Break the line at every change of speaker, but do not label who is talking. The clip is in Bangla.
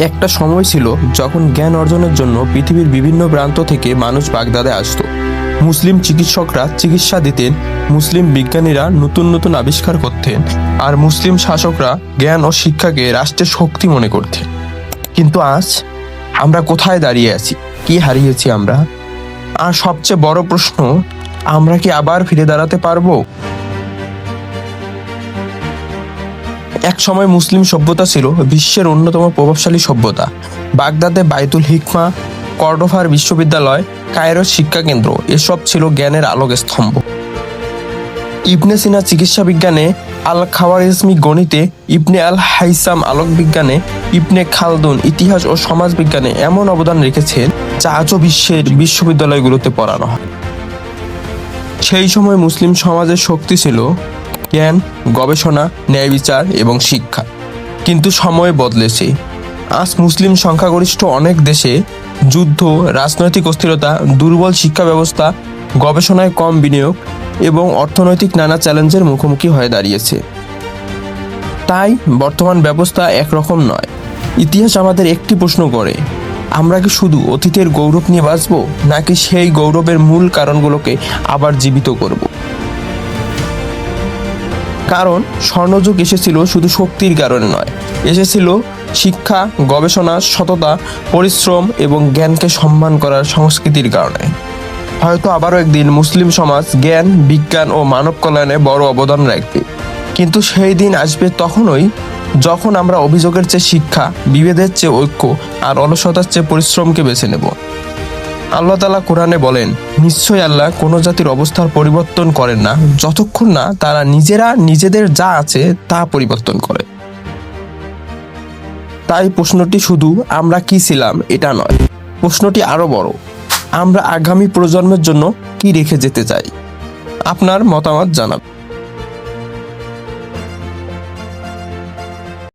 একটা সময় ছিল যখন জ্ঞান অর্জনের জন্য পৃথিবীর বিভিন্ন প্রান্ত থেকে মানুষ বাগদাদে আসতো। মুসলিম চিকিৎসকরা চিকিৎসা দিতেন, মুসলিম বিজ্ঞানীরা নতুন নতুন আবিষ্কার করতেন, আর মুসলিম শাসকরা জ্ঞান ও শিক্ষাকে রাষ্ট্রের শক্তি মনে করতেন। কিন্তু আজ আমরা কোথায় দাঁড়িয়ে আছি? কি হারিয়েছি আমরা? আর সবচেয়ে বড় প্রশ্ন, আমরা কি আবার ফিরে দাঁড়াতে পারবো? এক সময় মুসলিম সভ্যতা ছিল বিশ্বের অন্যতম প্রভাবশালী সভ্যতা। বাগদাদে বাইতুল হিকমা, কর্ডোভার বিশ্ববিদ্যালয়, কায়রোর শিক্ষা কেন্দ্র এসব ছিল জ্ঞানের আলোক স্তম্ভ। ইবনে সিনা চিকিৎসা বিজ্ঞানে, আল খাওয়ারিজমি গণিতে, ইবনে আল হাইসাম আলোক বিজ্ঞানে, ইবনে খালদুন ইতিহাস ও সমাজ বিজ্ঞানে এমন অবদান রেখেছেন যা আজও বিশ্বের বিশ্ববিদ্যালয়গুলোতে পড়ানো হয়। সেই সময় মুসলিম সমাজের শক্তি ছিল জ্ঞান, গবেষণা, ন্যায় বিচার এবং শিক্ষা। কিন্তু সময় বদলেছে। আজ মুসলিম সংখ্যাগরিষ্ঠ অনেক দেশে যুদ্ধ, রাজনৈতিক অস্থিরতা, দুর্বল শিক্ষা ব্যবস্থা, গবেষণায় কম বিনিয়োগ এবং অর্থনৈতিক নানা চ্যালেঞ্জের মুখোমুখি হয়ে দাঁড়িয়েছে। তাই বর্তমান ব্যবস্থা একরকম নয়। ইতিহাস আমাদের একটি প্রশ্ন করে, আমরা কি শুধু অতীতের গৌরব নিয়ে বাঁচব, নাকি সেই গৌরবের মূল কারণগুলোকে আবার জীবিত করব? কারণ স্বর্ণযুগ এসেছিল শুধু শক্তির কারণে নয়, এসেছিল শিক্ষা, গবেষণা, সততা, পরিশ্রম এবং জ্ঞানকে সম্মান করার সংস্কৃতির কারণে। হয়তো আবারও একদিন মুসলিম সমাজ জ্ঞান, বিজ্ঞান ও মানব কল্যাণে বড় অবদান রাখবে। কিন্তু সেই দিন আসবে তখনই যখন আমরা অভিযোগের চেয়ে শিক্ষা, বিভেদের চেয়ে ঐক্য আর অলসতার চেয়ে পরিশ্রমকে বেছে নেব। আল্লাহ তাআলা কোরআনে বলেন, নিশ্চয়ই আল্লাহ কোনো জাতির অবস্থার পরিবর্তন করেন না যতক্ষণ না তারা নিজেরা নিজেদের যা আছে তা পরিবর্তন করে। তাই প্রশ্নটি শুধু আমরা কি ছিলাম এটা নয়, প্রশ্নটি আরো বড়, আমরা আগামী প্রজন্মের জন্য কি রেখে যেতে চাই? আপনার মতামত জানাবেন।